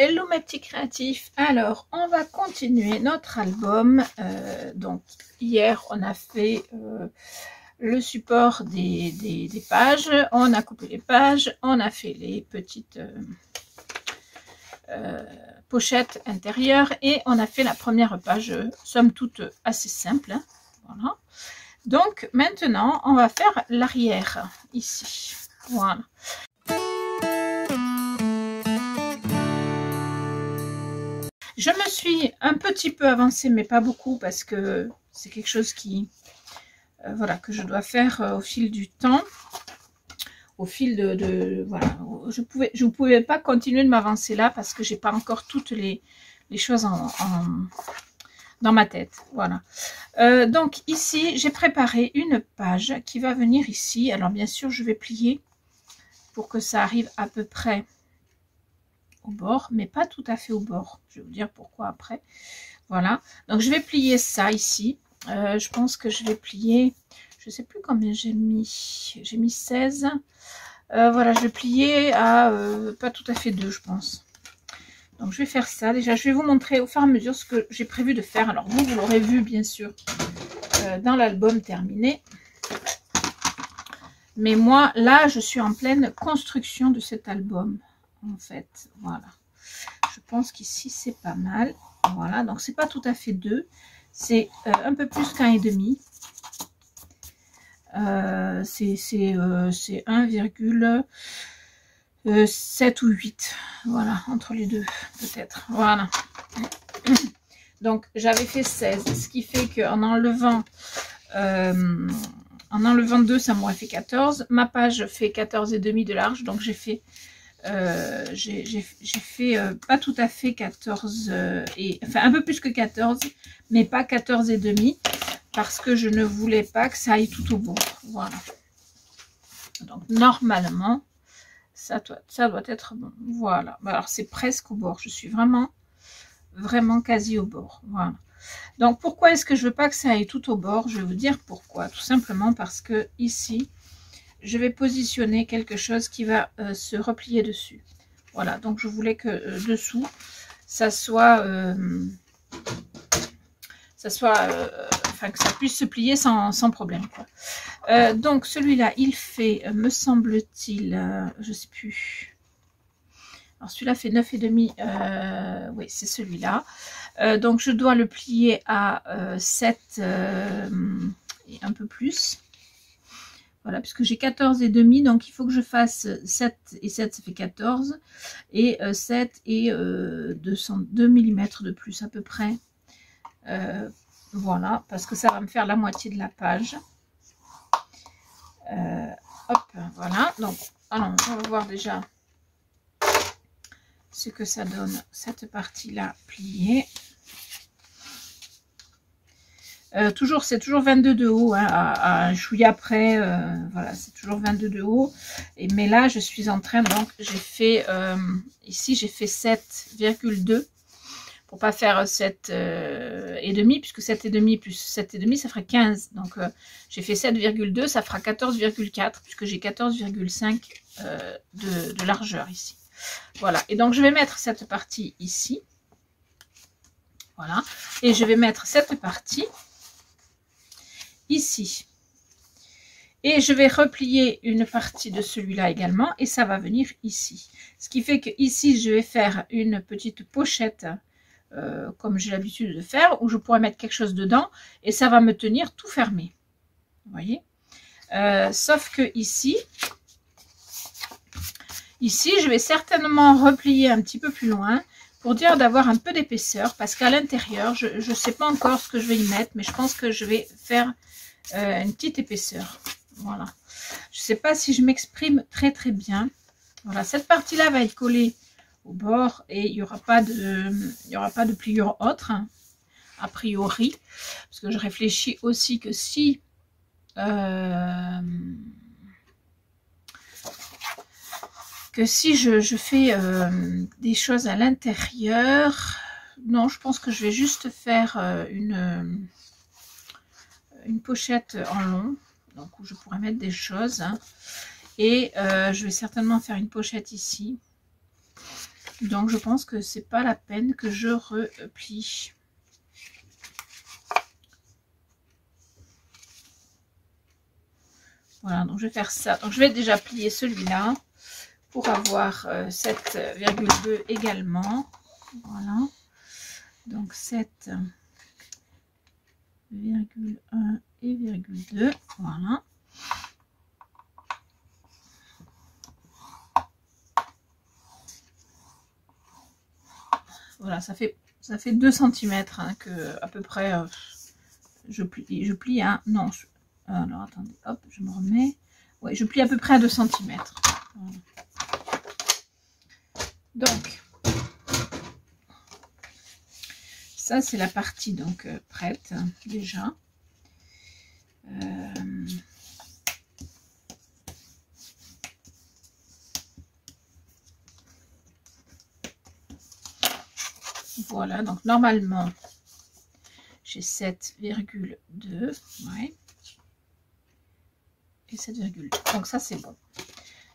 Hello mes petits créatifs, alors on va continuer notre album. Donc hier on a fait le support des pages, on a coupé les pages, on a fait les petites pochettes intérieures et on a fait la première page, somme toute assez simple, hein, voilà. Donc maintenant on va faire l'arrière ici, voilà. Je me suis un petit peu avancée, mais pas beaucoup, parce que c'est quelque chose qui, voilà, que je dois faire au fil du temps, au fil voilà, je ne pouvais pas continuer de m'avancer là, parce que j'ai pas encore toutes les choses dans ma tête, voilà. Donc ici, j'ai préparé une page qui va venir ici. Alors bien sûr, je vais plier pour que ça arrive à peu près au bord, mais pas tout à fait au bord. Je vais vous dire pourquoi après. Voilà, donc je vais plier ça ici. Je pense que je vais plier, je sais plus combien j'ai mis 16. Voilà, je vais plier à pas tout à fait 2, je pense. Donc je vais faire ça. Déjà, je vais vous montrer au fur et à mesure ce que j'ai prévu de faire. Alors vous l'aurez vu bien sûr dans l'album terminé. Mais moi, là, je suis en pleine construction de cet album. En fait, voilà. Je pense qu'ici, c'est pas mal. Voilà, donc c'est pas tout à fait 2. C'est un peu plus qu'un et demi. C'est 1,7 ou 8. Voilà, entre les deux, peut-être. Voilà. Donc, j'avais fait 16. Ce qui fait qu'en enlevant 2, ça m'aurait fait 14. Ma page fait 14 et demi de large. Donc, j'ai fait pas tout à fait 14 enfin un peu plus que 14, mais pas 14 et demi, parce que je ne voulais pas que ça aille tout au bout. Voilà, donc normalement ça doit être bon. Voilà, alors c'est presque au bord, je suis vraiment quasi au bord. Voilà, donc pourquoi est-ce que je veux pas que ça aille tout au bord? Je vais vous dire pourquoi. Tout simplement parce que ici je vais positionner quelque chose qui va se replier dessus. Voilà, donc je voulais que dessous, ça soit, enfin que ça puisse se plier sans problème, quoi. Donc celui-là, il fait, me semble-t-il, je sais plus. Alors celui-là fait 9 et demi, oui, c'est celui-là. Donc je dois le plier à 7 et un peu plus. Voilà, puisque j'ai 14 et demi, donc il faut que je fasse 7 et 7, ça fait 14. Et 7 et 202 mm de plus à peu près. Voilà, parce que ça va me faire la moitié de la page. Hop, voilà. Donc, allons, on va voir déjà ce que ça donne, cette partie-là pliée. C'est toujours 22 de haut, hein, à un chouïa près, voilà, c'est toujours 22 de haut. Mais là, je suis en train, donc j'ai fait, ici j'ai fait 7,2 pour pas faire 7 et demi, puisque 7 et demi plus 7 et demi, ça ferait 15. Donc j'ai fait 7,2, ça fera 14,4, puisque j'ai 14,5 de largeur ici. Voilà, et donc je vais mettre cette partie ici. Voilà, et je vais mettre cette partie ici, et je vais replier une partie de celui-là également, et ça va venir ici, ce qui fait que ici je vais faire une petite pochette comme j'ai l'habitude de faire, où je pourrais mettre quelque chose dedans et ça va me tenir tout fermé, vous voyez. Sauf que ici je vais certainement replier un petit peu plus loin pour dire d'avoir un peu d'épaisseur, parce qu'à l'intérieur je ne sais pas encore ce que je vais y mettre, mais je pense que je vais faire une petite épaisseur. Voilà, je sais pas si je m'exprime très bien. Voilà, cette partie là va être collée au bord et il y aura pas de pliure autre, hein, a priori, parce que je réfléchis aussi que si je fais des choses à l'intérieur, non, je pense que je vais juste faire une pochette en long, donc où je pourrais mettre des choses, hein. Et je vais certainement faire une pochette ici. Donc je pense que c'est pas la peine que je replie. Voilà, donc je vais faire ça. Donc je vais déjà plier celui-là pour avoir 7,2 également. Voilà. Donc 7,1 et 2. Voilà. Voilà, ça fait 2 cm hein, que à peu près je plie hein, non, alors attendez, hop, je me remets. Ouais, je plie à peu près à 2 cm. Voilà. Donc, ça c'est la partie donc prête déjà. Voilà, donc normalement j'ai 7,2 ouais, et 7,2. Donc ça c'est bon.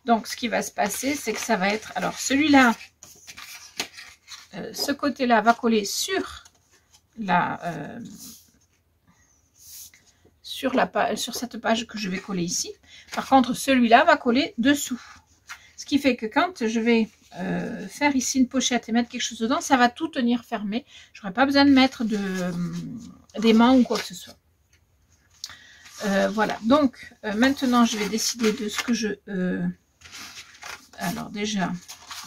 Donc ce qui va se passer, c'est que ça va être, alors celui-là, ce côté-là va coller sur la sur cette page que je vais coller ici. Par contre, celui-là va coller dessous. Ce qui fait que quand je vais faire ici une pochette et mettre quelque chose dedans, ça va tout tenir fermé. Je n'aurai pas besoin de mettre d'aimant ou quoi que ce soit. Voilà, donc maintenant je vais décider de ce que je... alors déjà,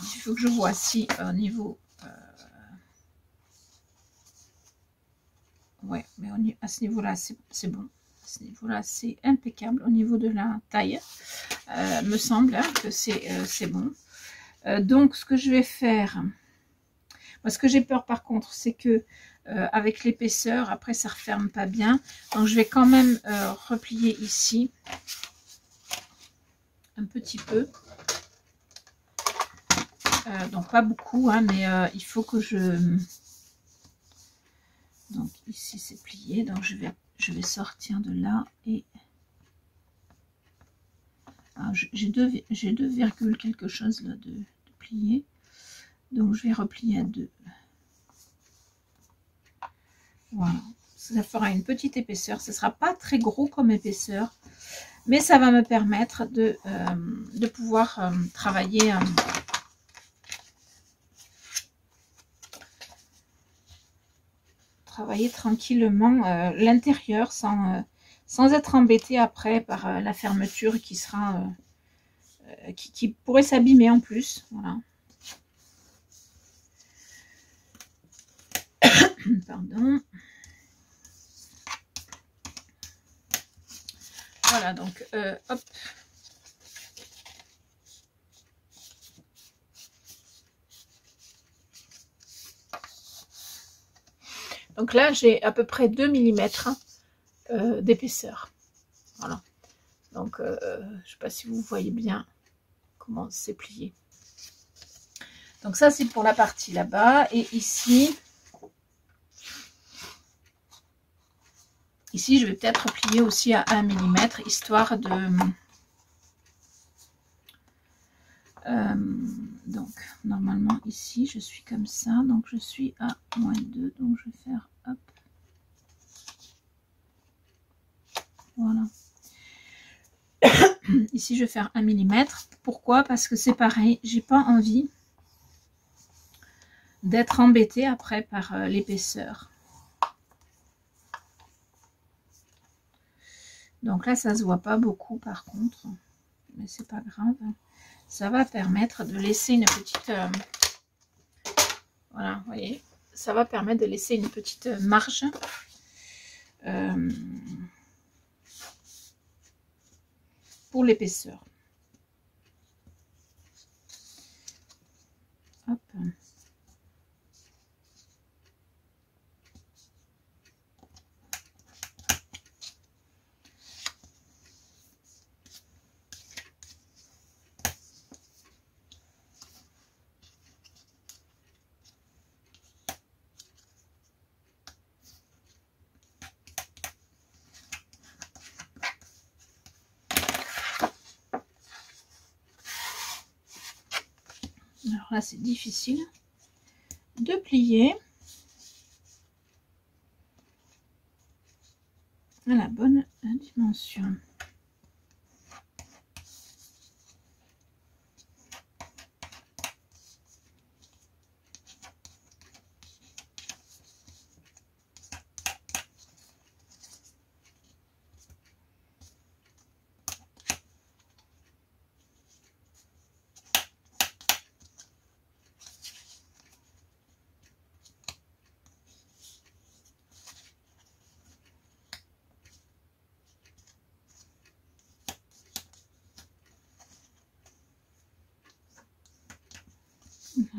il faut que je vois si au niveau... ouais, mais à ce niveau-là, c'est bon. À ce niveau-là, c'est impeccable. Au niveau de la taille, me semble hein, que c'est bon. Donc, ce que je vais faire... Moi, ce que j'ai peur, par contre, c'est que avec l'épaisseur, après, ça referme pas bien. Donc, je vais quand même replier ici un petit peu. Donc, pas beaucoup, hein, mais il faut que je... Donc, ici, c'est plié. Donc, je vais sortir de là et... J'ai deux virgules quelque chose là de plier. Donc, je vais replier à 2. Voilà. Ça fera une petite épaisseur. Ce ne sera pas très gros comme épaisseur. Mais ça va me permettre de pouvoir travailler... travailler tranquillement l'intérieur sans être embêté après par la fermeture qui sera qui pourrait s'abîmer en plus. Voilà. Pardon. Voilà, donc hop. Donc là, j'ai à peu près 2 mm d'épaisseur. Voilà. Donc, je ne sais pas si vous voyez bien comment c'est plié. Donc ça, c'est pour la partie là-bas. Et ici, je vais peut-être plier aussi à 1 mm, histoire de... donc, normalement, ici, je suis comme ça. Donc, je suis à -2. Donc, je vais faire, hop. Voilà. Ici, je vais faire 1 mm. Pourquoi? Parce que c'est pareil. J'ai pas envie d'être embêtée après par l'épaisseur. Donc là, ça se voit pas beaucoup par contre. Mais c'est pas grave. Ça va permettre de laisser une petite... voilà, vous voyez. Ça va permettre de laisser une petite marge. Pour l'épaisseur. Hop. Alors là, c'est difficile. de plier à la bonne dimension.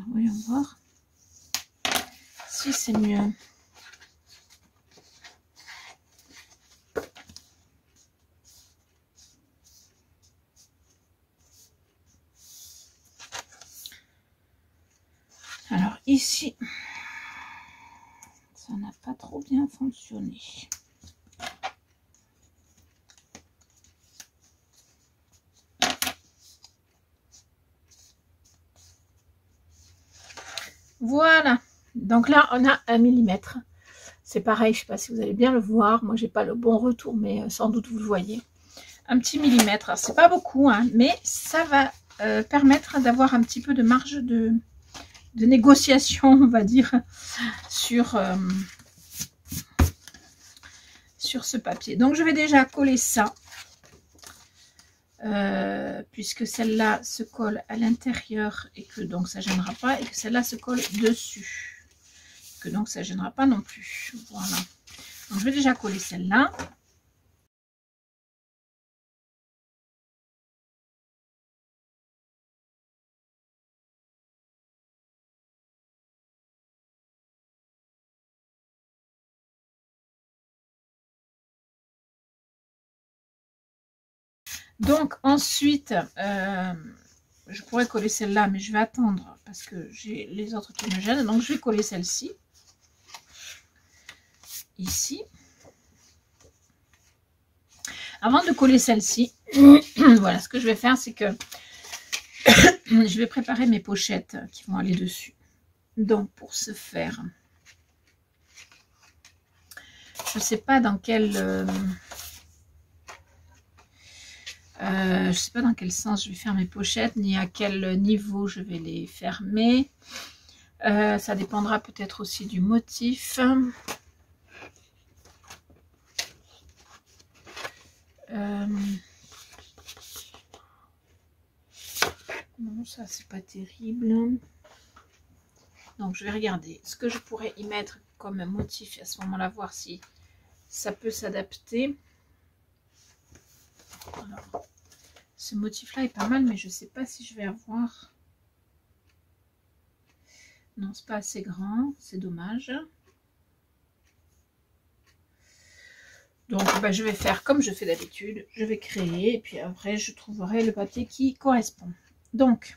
Voyons voir si c'est mieux. Alors ici, ça n'a pas trop bien fonctionné. Voilà, donc là on a 1 mm. C'est pareil, je ne sais pas si vous allez bien le voir. Moi j'ai pas le bon retour, mais sans doute vous le voyez. Un petit millimètre, c'est pas beaucoup, hein, mais ça va permettre d'avoir un petit peu de marge de négociation, on va dire, sur ce papier. Donc je vais déjà coller ça. Puisque celle-là se colle à l'intérieur et que donc ça gênera pas, et que celle-là se colle dessus, que donc ça gênera pas non plus. Voilà, donc je vais déjà coller celle-là. Donc ensuite je pourrais coller celle-là, mais je vais attendre parce que j'ai les autres qui me gênent. Donc je vais coller celle-ci ici. Avant de coller celle-ci, voilà, ce que je vais faire, c'est que je vais préparer mes pochettes qui vont aller dessus. Donc pour ce faire, je sais pas dans quel je sais pas dans quel sens je vais faire mes pochettes, ni à quel niveau je vais les fermer. Ça dépendra peut-être aussi du motif. Non, ça c'est pas terrible. Donc je vais regarder ce que je pourrais y mettre comme un motif à ce moment-là, voir si ça peut s'adapter. Alors, ce motif-là est pas mal, mais je sais pas si je vais avoir. Non, c'est pas assez grand, c'est dommage. Donc bah, je vais faire comme je fais d'habitude, je vais créer et puis après je trouverai le papier qui correspond. Donc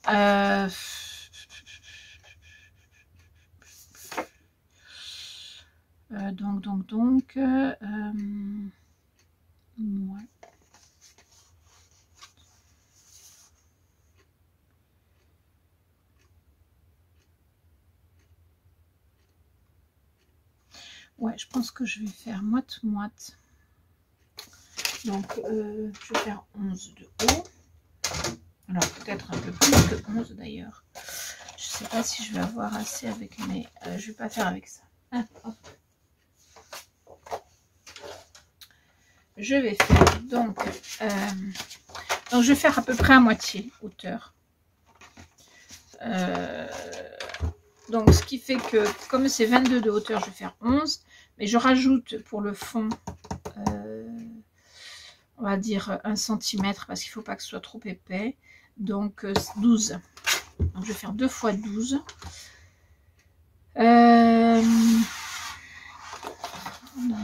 ouais. Ouais, je pense que je vais faire moite-moite. Donc, je vais faire 11 de haut. Alors, peut-être un peu plus que 11 d'ailleurs. Je sais pas si je vais avoir assez avec mes... je vais pas faire avec ça. Ah, hop. Je vais faire donc je vais faire à peu près à moitié hauteur. Donc, ce qui fait que, comme c'est 22 de hauteur, je vais faire 11. Mais je rajoute pour le fond, on va dire 1 cm, parce qu'il ne faut pas que ce soit trop épais. Donc, 12. Donc, je vais faire 2 fois 12. Non,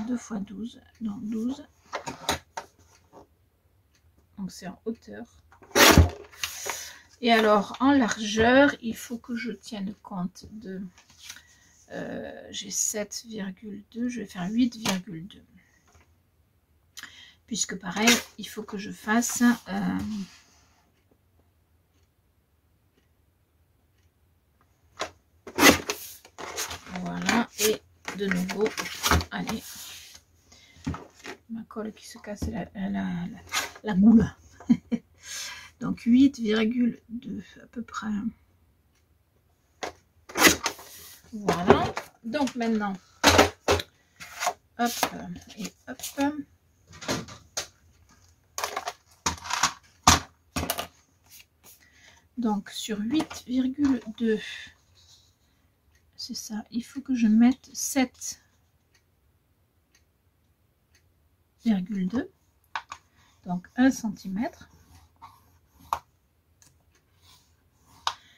2 fois 12. Donc, 12. Donc, c'est en hauteur. Et alors, en largeur, il faut que je tienne compte de... j'ai 7,2, je vais faire 8,2. Puisque pareil, il faut que je fasse... de nouveau. Allez. Ma colle qui se casse la boule. Donc 8,2 à peu près. Voilà. Donc maintenant, hop et hop. Donc sur 8,2, c'est ça, il faut que je mette 7,2, donc 1 cm.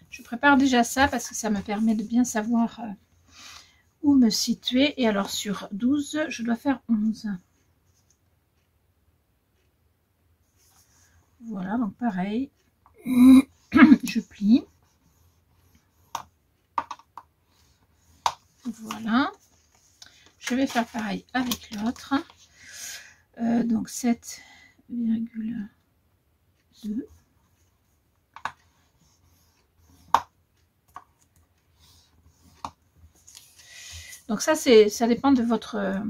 Je prépare déjà ça parce que ça me permet de bien savoir où me situer. Et alors sur 12, je dois faire 11. Voilà, donc pareil. Je plie. Voilà. Je vais faire pareil avec l'autre. Donc 7,2. Donc ça dépend de votre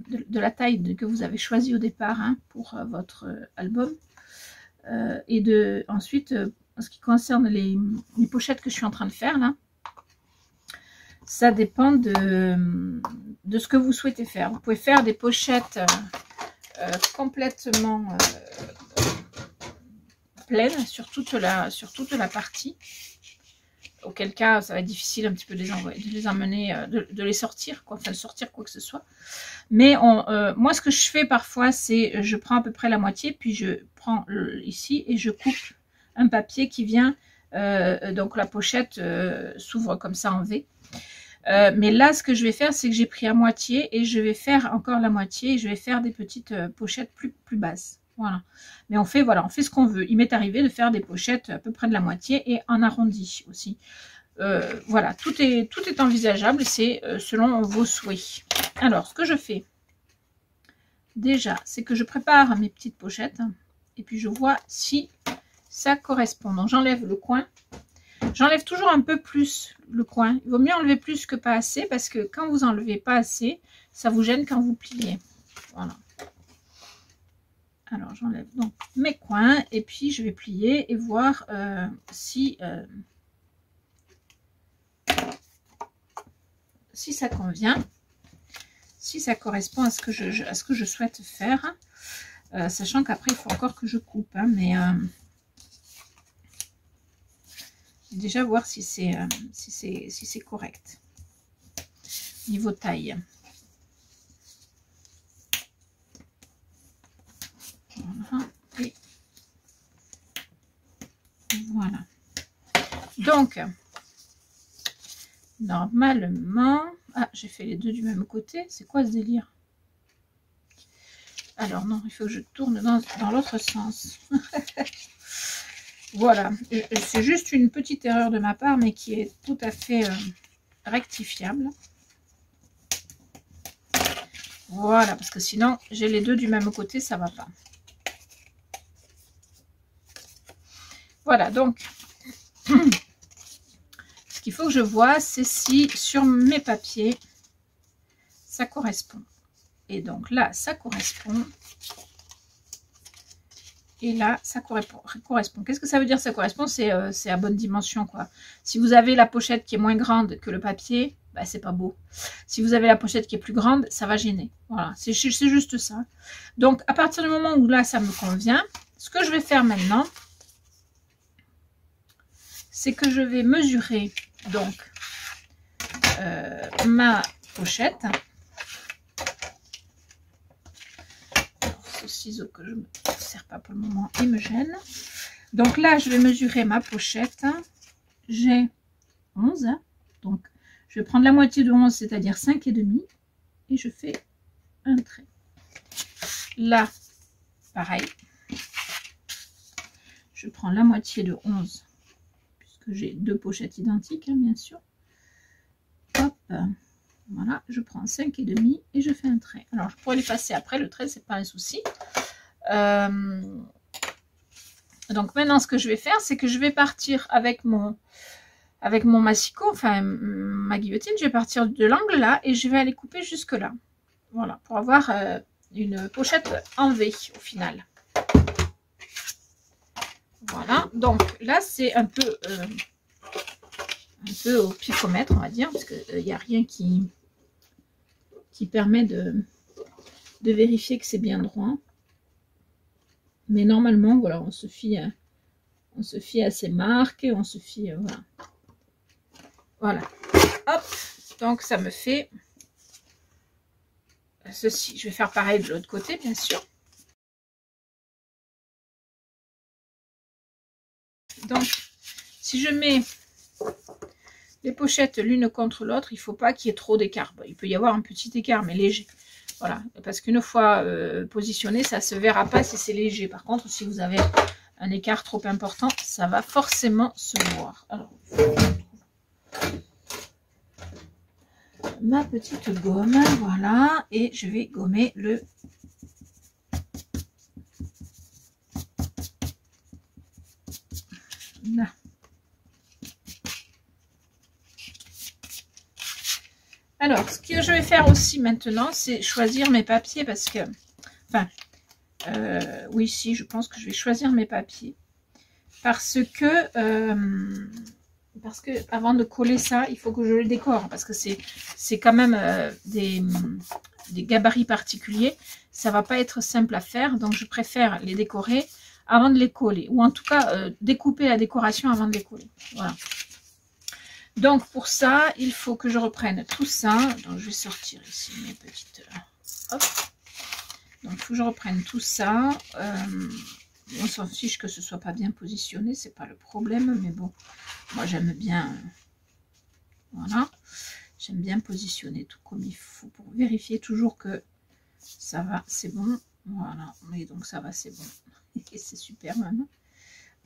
de la taille que vous avez choisi au départ hein, pour votre album. Et ensuite, en ce qui concerne les pochettes que je suis en train de faire là, ça dépend de ce que vous souhaitez faire. Vous pouvez faire des pochettes complètement pleines sur toute la partie. Auquel cas, ça va être difficile un petit peu de les emmener, de les sortir, quoi, enfin de sortir quoi que ce soit. Mais moi, ce que je fais parfois, c'est je prends à peu près la moitié, puis je prends ici et je coupe un papier qui vient, donc la pochette s'ouvre comme ça en V. Mais là, ce que je vais faire, c'est que j'ai pris à moitié et je vais faire encore la moitié et je vais faire des petites pochettes plus basses. Voilà. Mais on fait ce qu'on veut. Il m'est arrivé de faire des pochettes à peu près de la moitié et en arrondi aussi. Voilà, tout est envisageable, c'est selon vos souhaits. Alors, ce que je fais, déjà, c'est que je prépare mes petites pochettes et puis je vois si ça correspond. Donc, j'enlève le coin. J'enlève toujours un peu plus le coin. Il vaut mieux enlever plus que pas assez parce que quand vous enlevez pas assez, ça vous gêne quand vous pliez. Voilà. Alors, j'enlève donc mes coins et puis je vais plier et voir si ça convient, si ça correspond à ce que je souhaite faire. Sachant qu'après, il faut encore que je coupe. Hein, mais déjà voir si c'est correct. Niveau taille. Voilà. Et voilà. Donc, normalement... Ah, j'ai fait les deux du même côté. C'est quoi ce délire? Alors non, il faut que je tourne dans l'autre sens. Voilà. C'est juste une petite erreur de ma part, mais qui est tout à fait rectifiable. Voilà, parce que sinon, j'ai les deux du même côté, ça va pas. Voilà, donc, ce qu'il faut que je vois, c'est si sur mes papiers, ça correspond. Et donc là, ça correspond. Et là, ça correspond. Qu'est-ce que ça veut dire ça correspond? C'est à bonne dimension, quoi. Si vous avez la pochette qui est moins grande que le papier, bah, c'est pas beau. Si vous avez la pochette qui est plus grande, ça va gêner. Voilà, c'est juste ça. Donc, à partir du moment où là, ça me convient, ce que je vais faire maintenant, c'est que je vais mesurer donc ma pochette. Alors, ce ciseau que je ne me sers pas pour le moment, il me gêne. Donc là, je vais mesurer ma pochette. J'ai 11. Donc, je vais prendre la moitié de 11, c'est-à-dire 5,5. Et je fais un trait. Là, pareil. Je prends la moitié de 11. J'ai deux pochettes identiques, hein, bien sûr. Hop, voilà, je prends 5,5 et je fais un trait. Alors, je pourrais les passer après, le trait, c'est pas un souci. Donc, maintenant, ce que je vais faire, c'est que je vais partir avec avec mon massicot, enfin ma guillotine, je vais partir de l'angle là et je vais aller couper jusque là. Voilà, pour avoir une pochette en V au final. Voilà, donc là c'est un peu au pifomètre, on va dire, parce qu'il n'y a rien qui permet de vérifier que c'est bien droit. Mais normalement, voilà, on se fie à ces marques et on se fie, voilà. Voilà, hop, donc ça me fait ceci. Je vais faire pareil de l'autre côté, bien sûr. Donc, si je mets les pochettes l'une contre l'autre, il ne faut pas qu'il y ait trop d'écart. Bon, il peut y avoir un petit écart, mais léger. Voilà, parce qu'une fois positionné, ça ne se verra pas si c'est léger. Par contre, si vous avez un écart trop important, ça va forcément se voir. Alors, ma petite gomme, voilà, et je vais gommer le... Là. Alors, ce que je vais faire aussi maintenant, c'est choisir mes papiers parce que... Enfin, oui, si, je pense que je vais choisir mes papiers. Parce que avant de coller ça, il faut que je le décore. Parce que c'est quand même des gabarits particuliers. Ça va pas être simple à faire. Donc, je préfère les décorer avant de les coller. Ou en tout cas, découper la décoration avant de les coller. Voilà. Donc, pour ça, il faut que je reprenne tout ça. Donc, je vais sortir ici mes petites... hop. Donc, il faut que je reprenne tout ça. On s'en fiche que ce soit pas bien positionné. C'est pas le problème. Mais bon, moi, j'aime bien... voilà. J'aime bien positionner tout comme il faut pour vérifier toujours que ça va, c'est bon. Voilà. Et donc, ça va, c'est bon. Et c'est super même.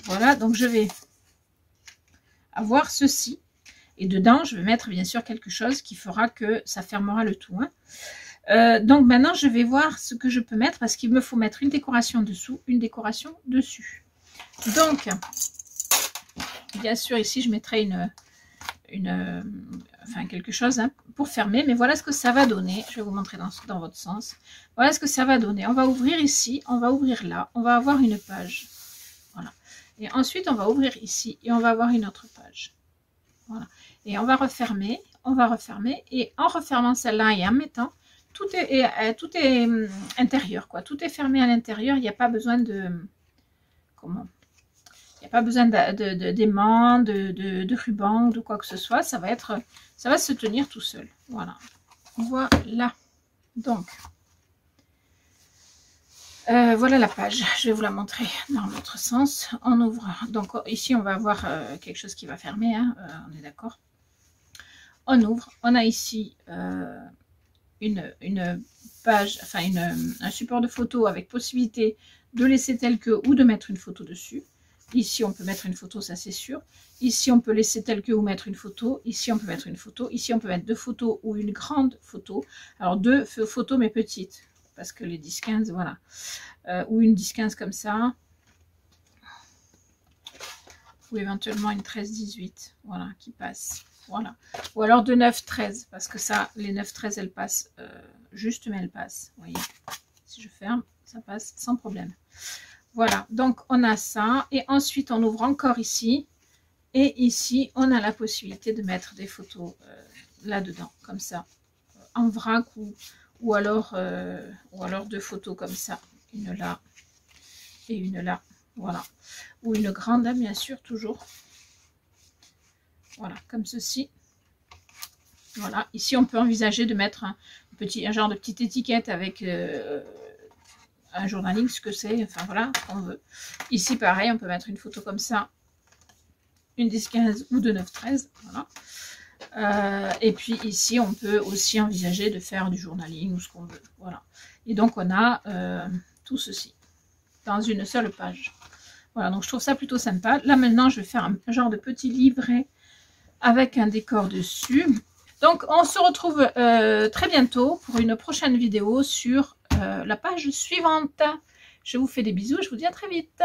Voilà. Donc, je vais avoir ceci. Et dedans, je vais mettre bien sûr quelque chose qui fera que ça fermera le tout. Hein. Donc maintenant, je vais voir ce que je peux mettre parce qu'il me faut mettre une décoration dessous, une décoration dessus. Donc, bien sûr, ici, je mettrai enfin quelque chose hein, pour fermer. Mais voilà ce que ça va donner. Je vais vous montrer dans votre sens. Voilà ce que ça va donner. On va ouvrir ici, on va ouvrir là. On va avoir une page. Voilà. Et ensuite, on va ouvrir ici et on va avoir une autre page. Voilà. Et on va refermer, et en refermant celle-là et en mettant, tout est intérieur, quoi. Tout est fermé à l'intérieur, il n'y a pas besoin de, comment, il n'y a pas besoin d'aimants, de ruban, de quoi que ce soit, ça va se tenir tout seul, voilà. Voilà, donc, voilà la page, je vais vous la montrer dans l'autre sens. On ouvre, donc ici on va avoir quelque chose qui va fermer, hein, on est d'accord. On ouvre, on a ici une page, enfin un support de photo avec possibilité de laisser tel que ou de mettre une photo dessus. Ici on peut mettre une photo, ça c'est sûr. Ici on peut laisser tel que ou mettre une photo. Ici on peut mettre une photo. Ici on peut mettre deux photos ou une grande photo. Alors deux photos mais petites. Parce que les 10-15, voilà. Ou une 10-15 comme ça. Ou éventuellement une 13-18, voilà, qui passe. Voilà. Ou alors de 9-13, parce que ça, les 9-13, elles passent juste, mais elles passent. Vous voyez, si je ferme, ça passe sans problème. Voilà, donc on a ça. Et ensuite, on ouvre encore ici. Et ici, on a la possibilité de mettre des photos là-dedans, comme ça. En vrac ou alors deux photos comme ça. Une là et une là. Voilà. Ou une grande, hein, bien sûr, toujours. Voilà, comme ceci. Voilà. Ici, on peut envisager de mettre un genre de petite étiquette avec un journaling, ce que c'est. Enfin, voilà, ce qu'on veut. Ici, pareil, on peut mettre une photo comme ça. Une 10-15 ou de 9-13. Voilà. Et puis ici, on peut aussi envisager de faire du journaling ou ce qu'on veut. Voilà. Et donc, on a tout ceci dans une seule page. Voilà, donc je trouve ça plutôt sympa. Là, maintenant, je vais faire un genre de petit livret avec un décor dessus. Donc, on se retrouve très bientôt pour une prochaine vidéo sur la page suivante. Je vous fais des bisous et je vous dis à très vite.